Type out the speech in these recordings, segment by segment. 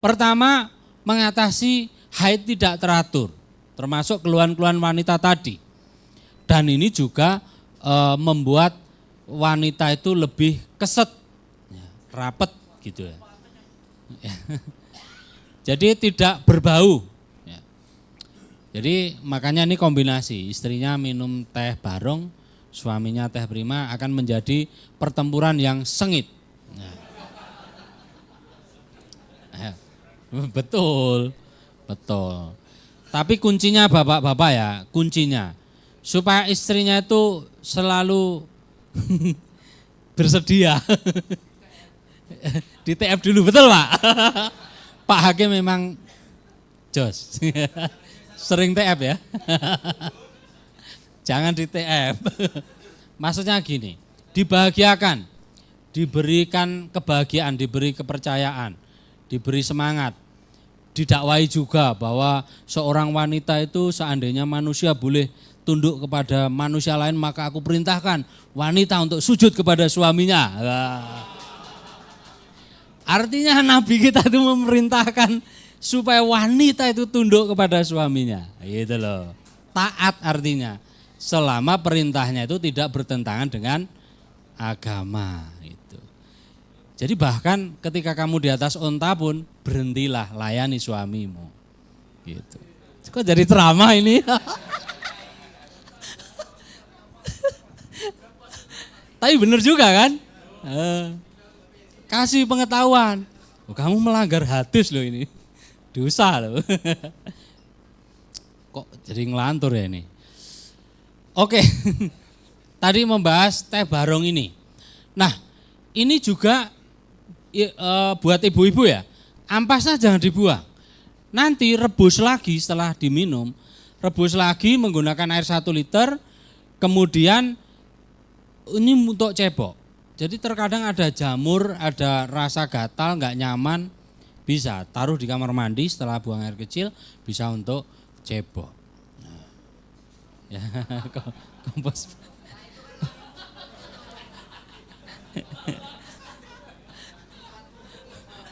Pertama, mengatasi haid tidak teratur, termasuk keluhan-keluhan wanita tadi. Dan ini juga membuat wanita itu lebih keset, rapet gitu ya. Jadi tidak berbau. Jadi makanya ini kombinasi, istrinya minum teh barong, suaminya teh prima, akan menjadi pertempuran yang sengit. Betul, betul. Tapi kuncinya bapak-bapak ya, kuncinya supaya istrinya itu selalu bersedia. Di TF dulu, betul Pak? Pak Hakim memang jos, sering TF ya. Jangan di TF. Maksudnya gini, dibahagiakan, diberikan kebahagiaan, diberi kepercayaan, diberi semangat. Didakwai juga bahwa seorang wanita itu seandainya manusia boleh tunduk kepada manusia lain, maka aku perintahkan wanita untuk sujud kepada suaminya. Artinya Nabi kita itu memerintahkan supaya wanita itu tunduk kepada suaminya. Gitu loh. Taat artinya. Selama perintahnya itu tidak bertentangan dengan agama. Jadi bahkan ketika kamu di atas onta pun berhentilah layani suamimu. Gitu. Kok jadi ceramah ini? Tapi benar juga kan? Kasih pengetahuan. Oh, kamu melanggar hadis loh ini. Dosa loh. Kok jadi ngelantur ya ini? Oke. Tadi membahas teh barong ini. Nah, ini juga buat ibu-ibu ya, ampasnya jangan dibuang. Nanti rebus lagi setelah diminum, rebus lagi menggunakan air 1 liter, kemudian ini untuk cebok. Jadi terkadang ada jamur, ada rasa gatal, nggak nyaman, bisa taruh di kamar mandi setelah buang air kecil, bisa untuk cebok. Nah, ya, kompos.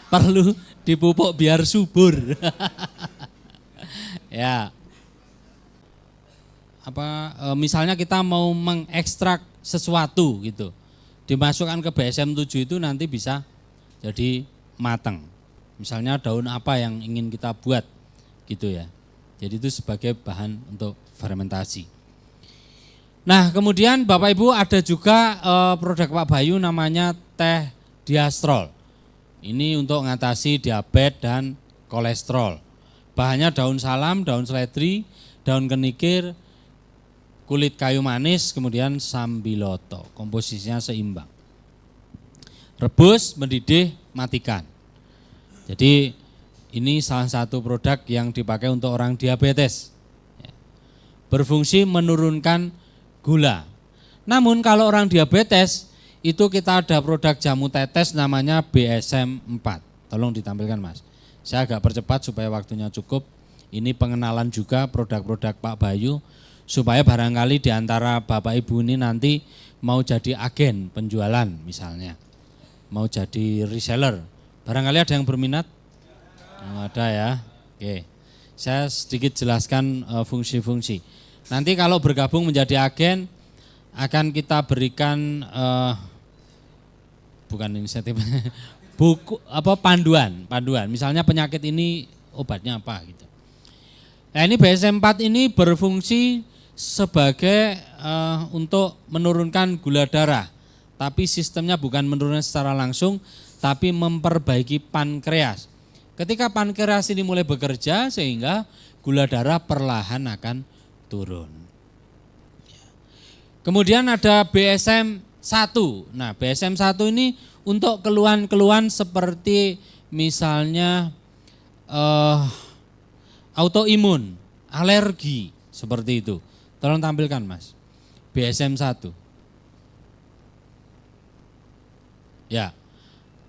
Perlu dipupuk biar subur. Ya. Misalnya kita mau mengekstrak sesuatu gitu. Dimasukkan ke BSM 7 itu nanti bisa jadi matang. Misalnya daun apa yang ingin kita buat gitu ya. Jadi itu sebagai bahan untuk fermentasi. Nah, kemudian Bapak Ibu ada juga produk Pak Bayu namanya teh diastrol. Ini untuk mengatasi diabetes dan kolesterol. Bahannya daun salam, daun seledri, daun kenikir, kulit kayu manis, kemudian sambiloto. Komposisinya seimbang. Rebus, mendidih, matikan. Jadi ini salah satu produk yang dipakai untuk orang diabetes. Berfungsi menurunkan gula. Namun kalau orang diabetes, itu kita ada produk jamu tetes namanya BSM 4. Tolong ditampilkan Mas. Saya agak percepat supaya waktunya cukup. Ini pengenalan juga produk-produk Pak Bayu. Supaya barangkali di antara Bapak Ibu ini nanti mau jadi agen penjualan misalnya. Mau jadi reseller. Barangkali ada yang berminat? Ada ya. Oke. Saya sedikit jelaskan fungsi-fungsi. Nanti kalau bergabung menjadi agen, akan kita berikan bukan insentif, buku panduan. Misalnya penyakit ini obatnya apa gitu. Nah, ini BSM 4 ini berfungsi sebagai untuk menurunkan gula darah. Tapi sistemnya bukan menurunkan secara langsung, tapi memperbaiki pankreas. Ketika pankreas ini mulai bekerja sehingga gula darah perlahan akan turun. Kemudian ada BSM 1. Nah, BSM 1 ini untuk keluhan-keluhan seperti misalnya autoimun, alergi, seperti itu. Tolong tampilkan Mas. BSM 1. Ya.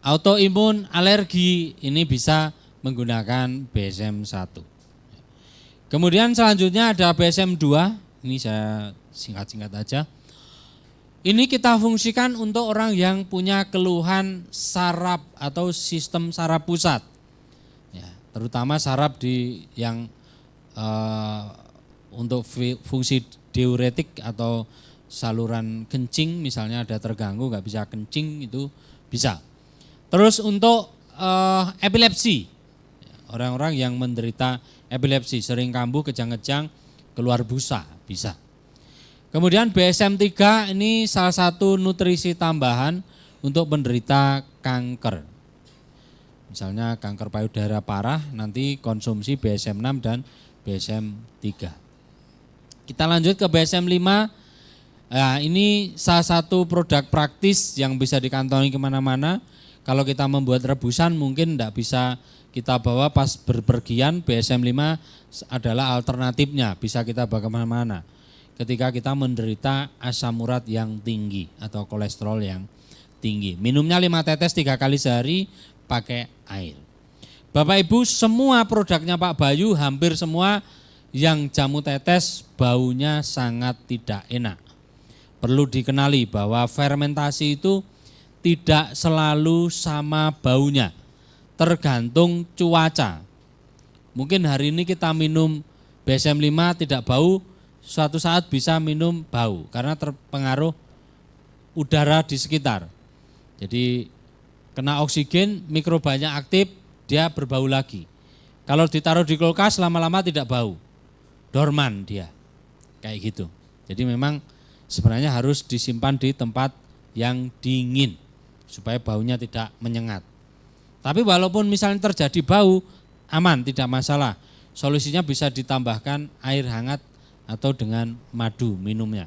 Autoimun, alergi ini bisa menggunakan BSM 1. Kemudian selanjutnya ada BSM 2. Ini saya singkat-singkat aja. Ini kita fungsikan untuk orang yang punya keluhan saraf atau sistem saraf pusat. terutama saraf yang untuk fungsi diuretik atau saluran kencing misalnya ada terganggu nggak bisa kencing itu bisa. Terus untuk epilepsi, orang-orang yang menderita epilepsi sering kambuh, kejang-kejang, keluar busa bisa. Kemudian BSM-3 ini salah satu nutrisi tambahan untuk penderita kanker. Misalnya kanker payudara parah, nanti konsumsi BSM-6 dan BSM-3. Kita lanjut ke BSM-5. Nah, ini salah satu produk praktis yang bisa dikantongi kemana-mana. Kalau kita membuat rebusan mungkin tidak bisa kita bawa pas berpergian, BSM-5 adalah alternatifnya, bisa kita bawa kemana-mana. Ketika kita menderita asam urat yang tinggi atau kolesterol yang tinggi. Minumnya 5 tetes 3 kali sehari pakai air. Bapak Ibu, semua produknya Pak Bayu hampir semua yang jamu tetes baunya sangat tidak enak. Perlu dikenali bahwa fermentasi itu tidak selalu sama baunya, tergantung cuaca. Mungkin hari ini kita minum BSM-5 tidak bau, suatu saat bisa minum bau karena terpengaruh udara di sekitar. Jadi kena oksigen, mikrobanya aktif, dia berbau lagi. Kalau ditaruh di kulkas lama-lama tidak bau, dorman dia, kayak gitu. Jadi memang sebenarnya harus disimpan di tempat yang dingin supaya baunya tidak menyengat. Tapi walaupun misalnya terjadi bau, aman, tidak masalah. Solusinya bisa ditambahkan air hangat atau dengan madu minumnya.